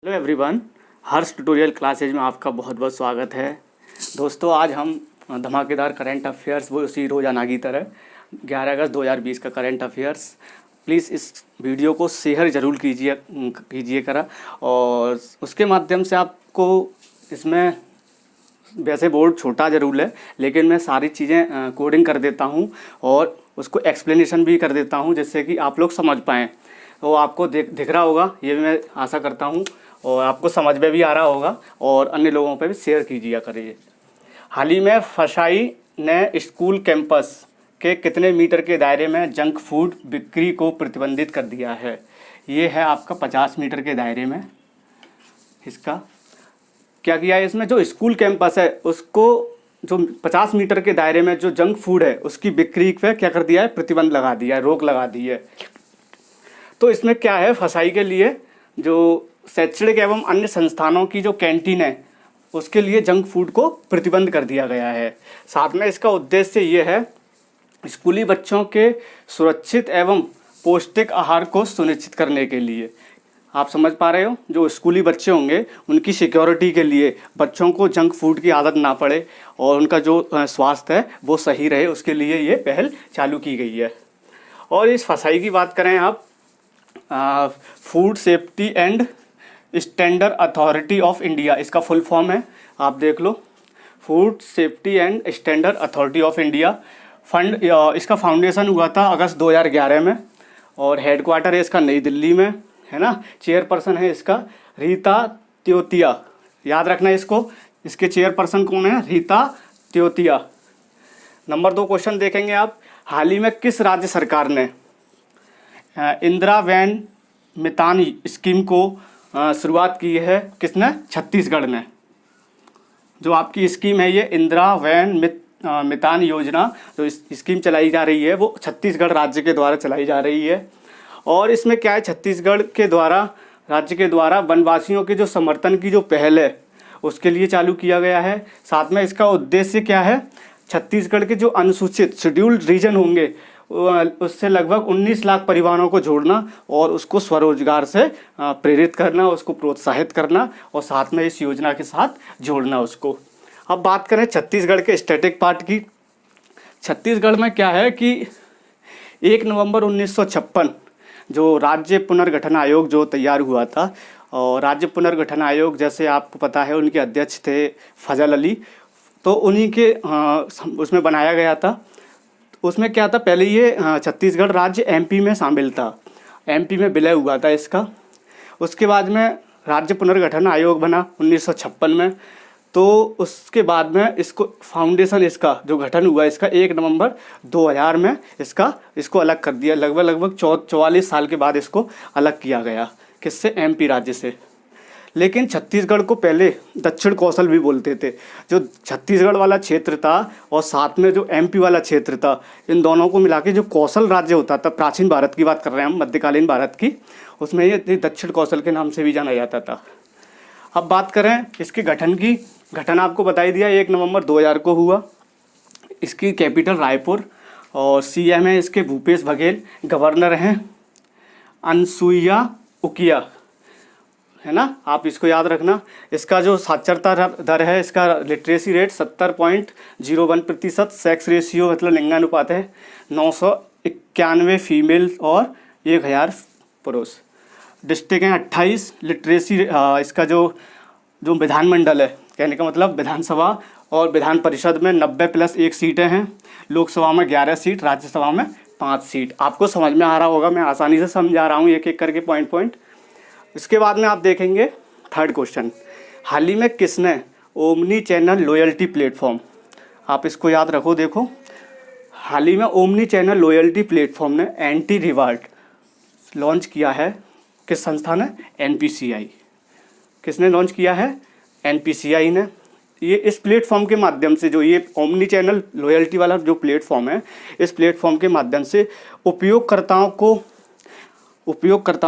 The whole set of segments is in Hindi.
हेलो एवरीवन, हर्ष ट्यूटोरियल क्लासेज में आपका बहुत बहुत स्वागत है। दोस्तों, आज हम धमाकेदार करंट अफेयर्स वो उसी रोज़ाना की तरह 11 अगस्त 2020 का करंट अफेयर्स, प्लीज़ इस वीडियो को शेयर ज़रूर कीजिए करा। और उसके माध्यम से आपको इसमें वैसे बोर्ड छोटा ज़रूर है, लेकिन मैं सारी चीज़ें कोडिंग कर देता हूँ और उसको एक्सप्लेनेशन भी कर देता हूँ, जिससे कि आप लोग समझ पाएँ। तो आपको दिख रहा होगा, ये मैं आशा करता हूँ, और आपको समझ में भी आ रहा होगा और अन्य लोगों पे भी शेयर कीजिए करिए। हाल ही में फसाई ने स्कूल कैंपस के कितने मीटर के दायरे में जंक फूड बिक्री को प्रतिबंधित कर दिया है? ये है आपका 50 मीटर के दायरे में। इसका क्या किया है? इसमें जो स्कूल कैंपस है उसको जो 50 मीटर के दायरे में जो जंक फूड है उसकी बिक्री पे क्या कर दिया है? प्रतिबंध लगा दिया है, रोक लगा दी है। तो इसमें क्या है, फसाई के लिए जो शैक्षणिक एवं अन्य संस्थानों की जो कैंटीन है उसके लिए जंक फूड को प्रतिबंध कर दिया गया है। साथ में इसका उद्देश्य ये है, स्कूली बच्चों के सुरक्षित एवं पौष्टिक आहार को सुनिश्चित करने के लिए। आप समझ पा रहे हो, जो स्कूली बच्चे होंगे उनकी सिक्योरिटी के लिए, बच्चों को जंक फूड की आदत ना पड़े और उनका जो स्वास्थ्य है वो सही रहे, उसके लिए ये पहल चालू की गई है। और इस फसाई की बात करें आप, food safety and standard authority of India, इसका फुल फॉर्म है, आप देख लो, food safety and standard authority of India. फंड इसका फाउंडेशन हुआ था अगस्त 2011 में और हेडक्वार्टर है इसका नई दिल्ली में, है ना। चेयरपर्सन है इसका रीता त्योतिया, याद रखना इसको, इसके चेयरपर्सन कौन है? रीता त्योतिया। नंबर 2 क्वेश्चन देखेंगे आप, हाल ही में किस राज्य सरकार ने इंदिरा वैन मितान स्कीम को शुरुआत की है? किसने? छत्तीसगढ़ ने। जो आपकी स्कीम है ये इंदिरा वैन मितान योजना, जो स्कीम चलाई जा रही है वो छत्तीसगढ़ राज्य के द्वारा चलाई जा रही है। और इसमें क्या है, छत्तीसगढ़ के द्वारा, राज्य के द्वारा वनवासियों के जो समर्थन की जो पहल है उसके लिए चालू किया गया है। साथ में इसका उद्देश्य क्या है, छत्तीसगढ़ के जो अनुसूचित शेड्यूल्ड रीजन होंगे उससे लगभग 19 लाख परिवारों को जोड़ना और उसको स्वरोजगार से प्रेरित करना, उसको प्रोत्साहित करना और साथ में इस योजना के साथ जोड़ना उसको। अब बात करें छत्तीसगढ़ के स्टैटिक पार्ट की। छत्तीसगढ़ में क्या है कि 1 नवंबर 1956 जो राज्य पुनर्गठन आयोग जो तैयार हुआ था, और राज्य पुनर्गठन आयोग जैसे आपको पता है उनके अध्यक्ष थे फजल अली, तो उन्हीं के उसमें बनाया गया था। उसमें क्या था, पहले ये छत्तीसगढ़ राज्य एमपी में शामिल था, एमपी में विलय हुआ था इसका। उसके बाद में राज्य पुनर्गठन आयोग बना 1956 में, तो उसके बाद में इसको फाउंडेशन, इसका जो गठन हुआ इसका 1 नवंबर 2000 में इसको अलग कर दिया। लगभग 44 साल के बाद इसको अलग किया गया। किससे? एमपी राज्य से। लेकिन छत्तीसगढ़ को पहले दक्षिण कौशल भी बोलते थे। जो छत्तीसगढ़ वाला क्षेत्र था और साथ में जो एमपी वाला क्षेत्र था, इन दोनों को मिला के जो कौशल राज्य होता था, प्राचीन भारत की बात कर रहे हैं हम, मध्यकालीन भारत की, उसमें ये दक्षिण कौशल के नाम से भी जाना जाता था। अब बात करें इसके गठन की, गठन आपको बताई दिया 1 नवंबर 2000 को हुआ। इसकी कैपिटल रायपुर और सीएम है इसके भूपेश बघेल, गवर्नर हैं अनसुईया उकिया, है ना, आप इसको याद रखना। इसका जो साक्षरता दर है, इसका लिटरेसी रेट 70.01%, सेक्स रेशियो मतलब लिंगानुपात है 991 फीमेल और 1000 पुरुष। डिस्ट्रिक्ट हैं 28। लिटरेसी इसका जो विधानमंडल है, कहने का मतलब विधानसभा और विधान परिषद में 90+1 सीटें हैं, लोकसभा में 11 सीट, राज्यसभा में 5 सीट। आपको समझ में आ रहा होगा, मैं आसानी से समझा रहा हूँ एक एक करके पॉइंट। इसके बाद में आप देखेंगे 3rd क्वेश्चन, हाल ही में किसने ओमनी चैनल लॉयल्टी प्लेटफॉर्म, आप इसको याद रखो, देखो, हाल ही में ओमनी चैनल लॉयल्टी प्लेटफॉर्म ने एंटी रिवार्ड लॉन्च किया है। किस संस्था ने? एनपीसीआई। किसने लॉन्च किया है? एनपीसीआई ने। ये इस प्लेटफॉर्म के माध्यम से, जो ये ओमनी चैनल लॉयल्टी वाला जो प्लेटफॉर्म है, इस प्लेटफॉर्म के माध्यम से उपयोगकर्ताओं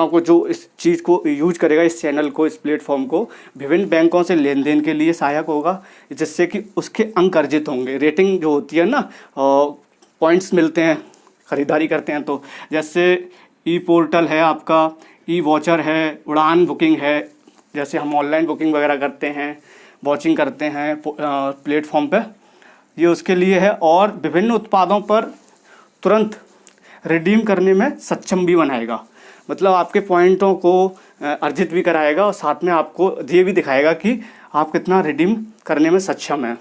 को जो इस चीज़ को यूज करेगा, इस चैनल को, इस प्लेटफॉर्म को, विभिन्न बैंकों से लेन देन के लिए सहायक होगा, जिससे कि उसके अंक अर्जित होंगे। रेटिंग जो होती है ना, पॉइंट्स मिलते हैं ख़रीदारी करते हैं तो, जैसे ई पोर्टल है आपका, ई वॉचर है, उड़ान बुकिंग है, जैसे हम ऑनलाइन बुकिंग वगैरह करते हैं, वॉचिंग करते हैं प्लेटफॉर्म पे, ये उसके लिए है। और विभिन्न उत्पादों पर तुरंत रिडीम करने में सक्षम भी बनाएगा, मतलब आपके पॉइंटों को अर्जित भी कराएगा और साथ में आपको ये भी दिखाएगा कि आप कितना रिडीम करने में सक्षम हैं।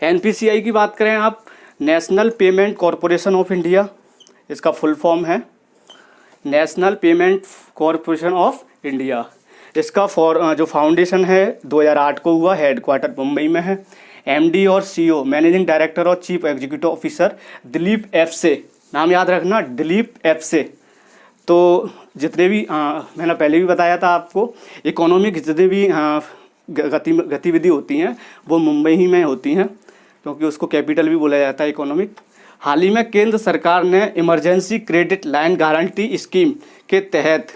NPCI की बात करें आप, national payment corporation of India, इसका फुल फॉर्म है national payment corporation of India. इसका जो फाउंडेशन है 2008 को हुआ, हेडक्वार्टर मुंबई में है। MD और CEO मैनेजिंग डायरेक्टर और चीफ एग्जीक्यूटिव ऑफिसर दिलीप एफसे, नाम याद रखना दिलीप एफसे। तो जितने भी मैंने पहले भी बताया था आपको, इकोनॉमिक जितने भी गतिविधि होती हैं वो मुंबई ही में होती हैं, क्योंकि उसको कैपिटल भी बोला जाता है इकोनॉमिक। हाल ही में केंद्र सरकार ने emergency credit line guarantee scheme के तहत,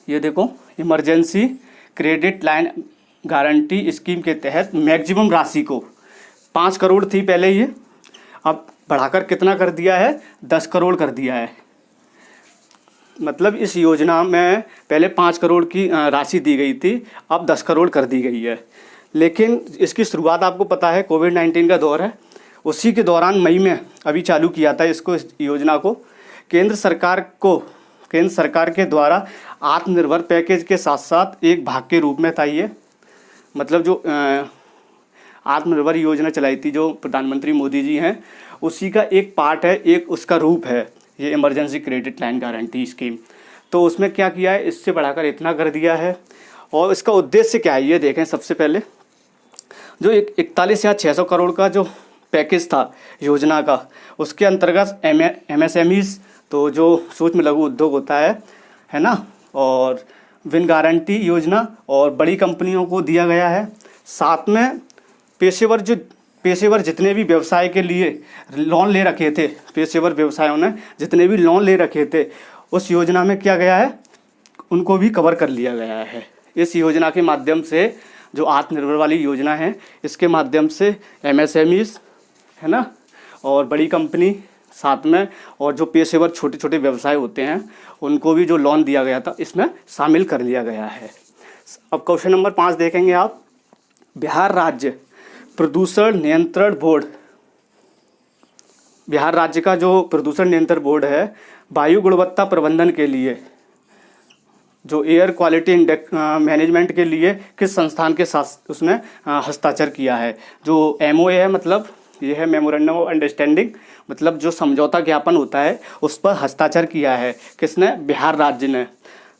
ये देखो, emergency credit line guarantee scheme के तहत मैक्सिमम राशि को 5 करोड़ थी पहले, ये अब बढ़ाकर कितना कर दिया है, 10 करोड़ कर दिया है। मतलब इस योजना में पहले 5 करोड़ की राशि दी गई थी, अब 10 करोड़ कर दी गई है। लेकिन इसकी शुरुआत आपको पता है कोविड-19 का दौर है, उसी के दौरान मई में अभी चालू किया था इसको, इस योजना को। केंद्र सरकार के द्वारा आत्मनिर्भर पैकेज के साथ साथ एक भाग के रूप में था ये, मतलब जो आत्मनिर्भर योजना चलाई थी जो प्रधानमंत्री मोदी जी हैं, उसी का एक पार्ट है, एक उसका रूप है ये emergency credit line guarantee scheme. तो उसमें क्या किया है, इससे बढ़ाकर इतना कर दिया है। और इसका उद्देश्य क्या है ये देखें। सबसे पहले जो 41 या 600 करोड़ का जो पैकेज था योजना का, उसके अंतर्गत MSMEs, तो जो सूक्ष्म लघु उद्योग होता है ना, और विन गारंटी योजना और बड़ी कंपनियों को दिया गया है। साथ में पेशेवर जितने भी व्यवसाय के लिए लोन ले रखे थे, पेशेवर व्यवसायों ने जितने भी लोन ले रखे थे, उस योजना में किया गया है, उनको भी कवर कर लिया गया है। इस योजना के माध्यम से, जो आत्मनिर्भर वाली योजना है, इसके माध्यम से MSMEs है ना, और बड़ी कंपनी साथ में, और जो पेशेवर छोटे छोटे व्यवसाय होते हैं, उनको भी जो लोन दिया गया था इसमें शामिल कर लिया गया है। अब क्वेश्चन नंबर 5 देखेंगे आप। बिहार राज्य प्रदूषण नियंत्रण बोर्ड, बिहार राज्य का जो प्रदूषण नियंत्रण बोर्ड है, वायु गुणवत्ता प्रबंधन के लिए, जो एयर क्वालिटी इंडेक्स मैनेजमेंट के लिए किस संस्थान के साथ उसने हस्ताक्षर किया है। जो MOA है, मतलब ये है मेमोरेंडम ऑफ अंडरस्टैंडिंग, मतलब जो समझौता ज्ञापन होता है उस पर हस्ताक्षर किया है किसने, बिहार राज्य ने।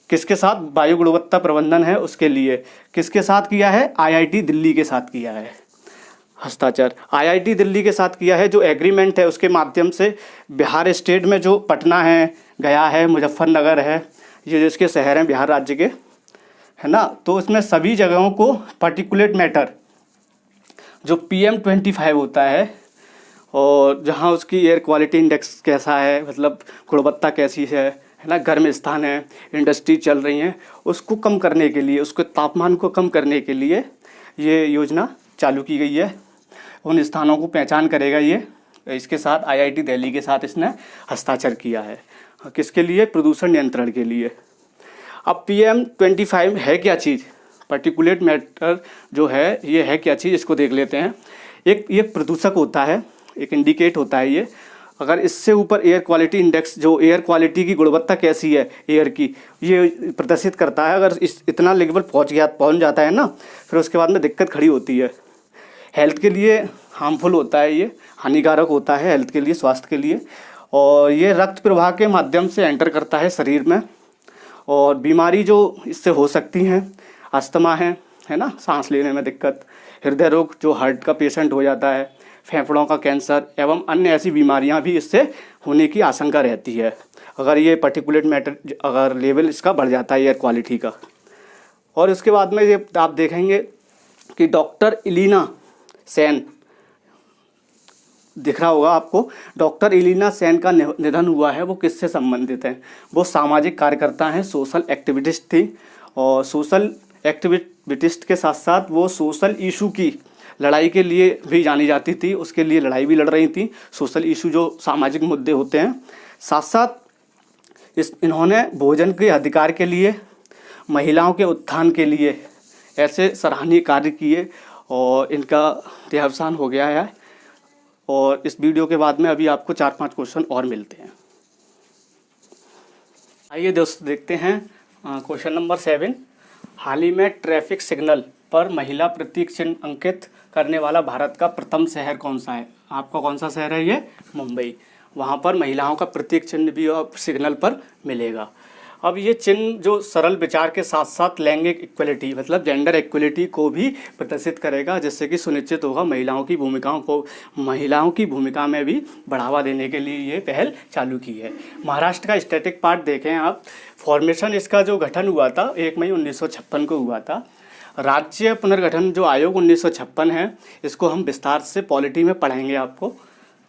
किसके साथ, वायु गुणवत्ता प्रबंधन है उसके लिए। किसके साथ किया है, IIT दिल्ली के साथ किया है हस्ताक्षर, IIT दिल्ली के साथ किया है। जो एग्रीमेंट है उसके माध्यम से बिहार स्टेट में जो पटना है, गया है, मुजफ्फरनगर है, ये जिसके शहर हैं बिहार राज्य के, है ना, तो इसमें सभी जगहों को पार्टिकुलेट मैटर जो PM25 होता है, और जहाँ उसकी एयर क्वालिटी इंडेक्स कैसा है, मतलब गुणवत्ता कैसी है ना, गर्म स्थान है, इंडस्ट्री चल रही हैं, उसको कम करने के लिए, उसके तापमान को कम करने के लिए ये योजना चालू की गई है। उन स्थानों को पहचान करेगा ये। इसके साथ IIT दिल्ली के साथ इसने हस्ताक्षर किया है। किसके लिए, प्रदूषण नियंत्रण के लिए। अब PM25 है क्या चीज़, पार्टिकुलेट मैटर जो है ये है क्या चीज़, इसको देख लेते हैं। एक ये प्रदूषक होता है, एक इंडिकेट होता है ये। अगर इससे ऊपर एयर क्वालिटी इंडेक्स, जो एयर क्वालिटी की गुणवत्ता कैसी है एयर की, ये प्रदर्शित करता है। अगर इतना लेवल पहुंच जाता है ना, फिर उसके बाद में दिक्कत खड़ी होती है। हेल्थ के लिए हार्मफुल होता है, ये हानिकारक होता है हेल्थ के लिए, स्वास्थ्य के लिए। और ये रक्त प्रवाह के माध्यम से एंटर करता है शरीर में, और बीमारी जो इससे हो सकती हैं, अस्थमा है ना, सांस लेने में दिक्कत, हृदय रोग जो हार्ट का पेशेंट हो जाता है, फेफड़ों का कैंसर एवं अन्य ऐसी बीमारियां भी इससे होने की आशंका रहती है, अगर ये पार्टिकुलेट मैटर, अगर लेवल इसका बढ़ जाता है एयर क्वालिटी का। और उसके बाद में ये आप देखेंगे कि डॉक्टर इलीना सेन, दिख रहा होगा आपको, डॉक्टर इलीना सेन का निधन हुआ है। वो किससे संबंधित हैं, वो सामाजिक कार्यकर्ता हैं, सोशल एक्टिविस्ट थी। और सोशल एक्टिविस्ट के साथ साथ वो सोशल इशू की लड़ाई के लिए भी जानी जाती थी, उसके लिए लड़ाई भी लड़ रही थी, सोशल इशू जो सामाजिक मुद्दे होते हैं। साथ साथ इन्होंने भोजन के अधिकार के लिए महिलाओं के उत्थान के लिए ऐसे सराहनीय कार्य किए और इनका देहावसान हो गया है। और इस वीडियो के बाद में अभी आपको 4-5 क्वेश्चन और मिलते हैं। आइए दोस्तों देखते हैं क्वेश्चन नंबर 7। हाल ही में ट्रैफिक सिग्नल पर महिला प्रतीक चिन्ह अंकित करने वाला भारत का प्रथम शहर कौन सा है? आपका कौन सा शहर है ये? मुंबई। वहाँ पर महिलाओं का प्रतीक चिन्ह भी सिग्नल पर मिलेगा। अब ये चिन्ह जो सरल विचार के साथ साथ लैंगिक इक्वलिटी मतलब जेंडर इक्वलिटी को भी प्रदर्शित करेगा, जिससे कि सुनिश्चित होगा महिलाओं की भूमिका में भी बढ़ावा देने के लिए ये पहल चालू की है। महाराष्ट्र का स्टैटिक पार्ट देखें आप। फॉर्मेशन इसका जो गठन हुआ था 1 मई 1956 को हुआ था। राज्य पुनर्गठन जो आयोग 1956 है, इसको हम विस्तार से पॉलिटी में पढ़ाएंगे आपको,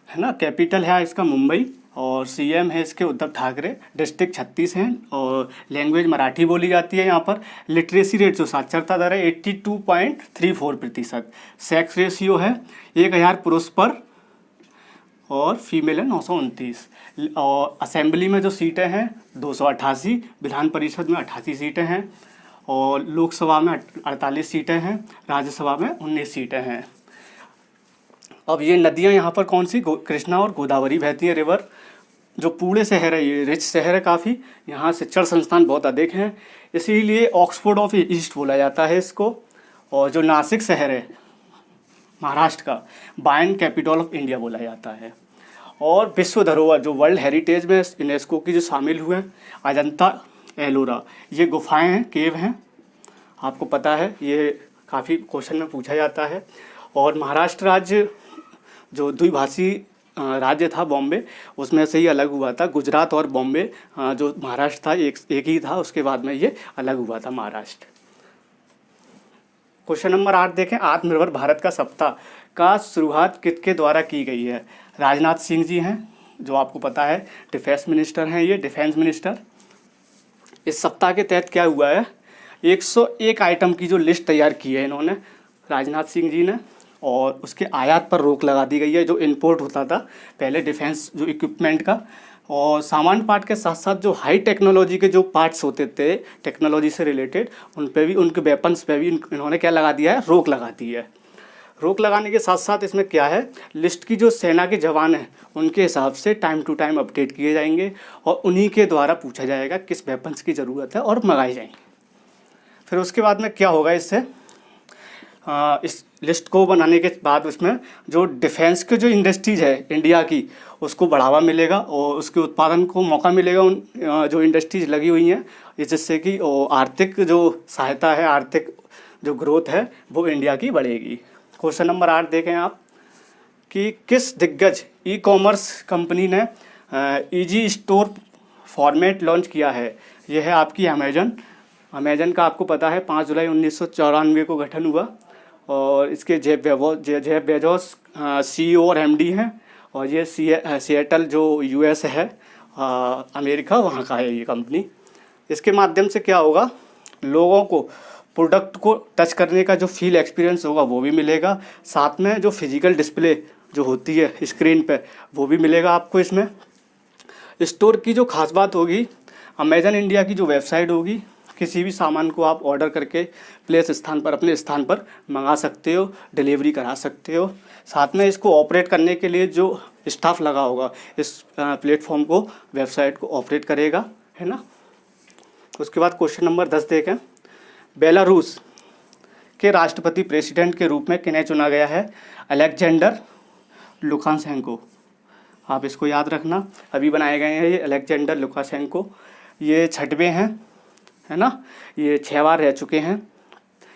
है ना। कैपिटल है इसका मुंबई और सीएम है इसके उद्धव ठाकरे। डिस्ट्रिक्ट 36 हैं और लैंग्वेज मराठी बोली जाती है यहाँ पर। लिटरेसी रेट जो साक्षरता दर है 82.34%। सेक्स रेशियो है 1000 पुरुष पर और फीमेल है 929। और असेंबली में जो सीटें हैं 288, विधान परिषद में 88 सीटें हैं और लोकसभा में 48 सीटें हैं, राज्यसभा में 19 सीटें हैं। अब ये नदियाँ यहाँ पर कौन सी? कृष्णा और गोदावरी बहती है रिवर। जो पुणे शहर है ये रिच शहर है काफ़ी, यहाँ शिक्षण संस्थान बहुत अधिक हैं, इसीलिए ऑक्सफोर्ड ऑफ ईस्ट बोला जाता है इसको। और जो नासिक शहर है महाराष्ट्र का, वाइन कैपिटल ऑफ इंडिया बोला जाता है। और विश्व धरोहर जो वर्ल्ड हेरिटेज में यूनेस्को की जो शामिल हुए हैं, अजंता एलोरा, ये गुफाएं हैं, केव हैं, आपको पता है, ये काफ़ी क्वेश्चन में पूछा जाता है। और महाराष्ट्र राज्य जो द्विभाषी राज्य था बॉम्बे, उसमें से ही अलग हुआ था। गुजरात और बॉम्बे जो महाराष्ट्र था एक ही था, उसके बाद में ये अलग हुआ था महाराष्ट्र। क्वेश्चन नंबर 8 देखें। आत्मनिर्भर भारत का सप्ताह का शुरुआत किसके द्वारा की गई है? राजनाथ सिंह जी हैं, जो आपको पता है डिफेंस मिनिस्टर हैं, ये डिफेंस मिनिस्टर। इस सप्ताह के तहत क्या हुआ है? 101 आइटम की जो लिस्ट तैयार की है इन्होंने, राजनाथ सिंह जी ने, और उसके आयात पर रोक लगा दी गई है। जो इंपोर्ट होता था पहले डिफेंस जो इक्विपमेंट का, और सामान्य पार्ट के साथ साथ जो हाई टेक्नोलॉजी के जो पार्ट्स होते थे टेक्नोलॉजी से रिलेटेड, उन पे भी, उनके वेपन्स पे भी इन्होंने क्या लगा दिया है? रोक लगा दी है। रोक लगाने के साथ साथ इसमें क्या है, लिस्ट की जो सेना के जवान हैं उनके हिसाब से टाइम टू टाइम अपडेट किए जाएंगे और उन्हीं के द्वारा पूछा जाएगा किस वेपन्स की ज़रूरत है और मंगाए जाएंगे। फिर उसके बाद में क्या होगा, इससे इस लिस्ट को बनाने के बाद उसमें जो डिफेंस के जो इंडस्ट्रीज है इंडिया की, उसको बढ़ावा मिलेगा और उसके उत्पादन को मौका मिलेगा उन जो इंडस्ट्रीज लगी हुई हैं, जिससे कि आर्थिक जो सहायता है, आर्थिक जो ग्रोथ है वो इंडिया की बढ़ेगी। क्वेश्चन नंबर 8 देखें आप कि किस दिग्गज ई कॉमर्स कंपनी ने ईजी स्टोर फॉर्मेट लॉन्च किया है? यह है आपकी अमेजन का आपको पता है 5 जुलाई 1994 को गठन हुआ और इसके जेफ बेजोस CEO और MD हैं और ये सिएटल जो US है अमेरिका, वहाँ का है ये कंपनी। इसके माध्यम से क्या होगा, लोगों को प्रोडक्ट को टच करने का जो फील एक्सपीरियंस होगा वो भी मिलेगा, साथ में जो फिजिकल डिस्प्ले जो होती है स्क्रीन पे वो भी मिलेगा आपको इसमें। स्टोर की जो खास बात होगी, अमेजन इंडिया की जो वेबसाइट होगी, किसी भी सामान को आप ऑर्डर करके अपने स्थान पर मंगा सकते हो, डिलीवरी करा सकते हो। साथ में इसको ऑपरेट करने के लिए जो स्टाफ लगा होगा इस प्लेटफॉर्म को, वेबसाइट को ऑपरेट करेगा, है ना। उसके बाद क्वेश्चन नंबर 10 देखें। बेलारूस के राष्ट्रपति प्रेसिडेंट के रूप में किन्हें चुना गया है? Alexander Lukashenko. आप इसको याद रखना, अभी बनाए गए हैं ये अलेक्जेंडर लुकाशेंको। ये 6वें हैं, है ना। ये 6 बार रह चुके हैं,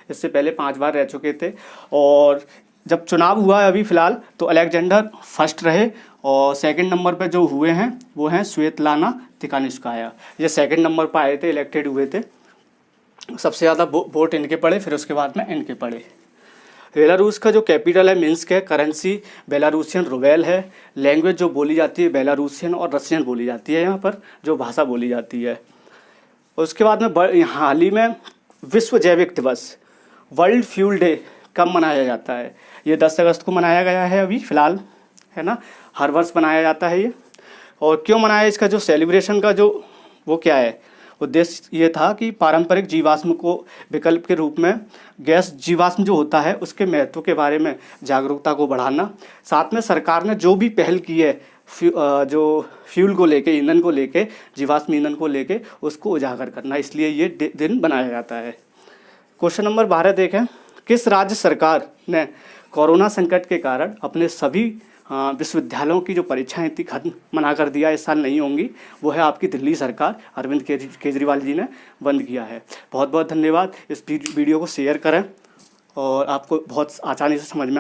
इससे पहले 5 बार रह चुके थे। और जब चुनाव हुआ है अभी फ़िलहाल तो अलेक्जेंडर फर्स्ट रहे और सेकंड नंबर पे जो हुए हैं वो हैं स्वेतलाना तिखानोस्काया। ये सेकंड नंबर पर आए थे, इलेक्टेड हुए थे। सबसे ज़्यादा वोट इनके पड़े, फिर उसके बाद में इनके पड़े। बेलारूस का जो कैपिटल है मिन्स्क है, करेंसी बेलारूसियन रूबेल है, लैंग्वेज जो बोली जाती है बेलारूसियन और रशियन बोली जाती है यहाँ पर, जो भाषा बोली जाती है। उसके बाद में हाल ही में विश्व जैविक दिवस, वर्ल्ड फ्यूल डे कब मनाया जाता है? ये 10 अगस्त को मनाया गया है अभी फ़िलहाल, है ना। हर वर्ष मनाया जाता है ये। और क्यों मनाया, इसका जो सेलिब्रेशन का जो वो क्या है, उद्देश्य ये था कि पारंपरिक जीवाश्म को विकल्प के रूप में गैस जीवाश्म जो होता है उसके महत्व के बारे में जागरूकता को बढ़ाना। साथ में सरकार ने जो भी पहल की है जो फ्यूल को लेके, ईंधन को लेके, जीवाश्म ईंधन को लेके, उसको उजागर करना, इसलिए ये दिन बनाया जाता है। क्वेश्चन नंबर 12 देखें, किस राज्य सरकार ने कोरोना संकट के कारण अपने सभी विश्वविद्यालयों की जो परीक्षाएं थी खत्म मना कर दिया, इस साल नहीं होंगी? वो है आपकी दिल्ली सरकार, अरविंद केजरीवाल जी ने बंद किया है। बहुत बहुत धन्यवाद। इस वीडियो को शेयर करें और आपको बहुत आसानी से समझ में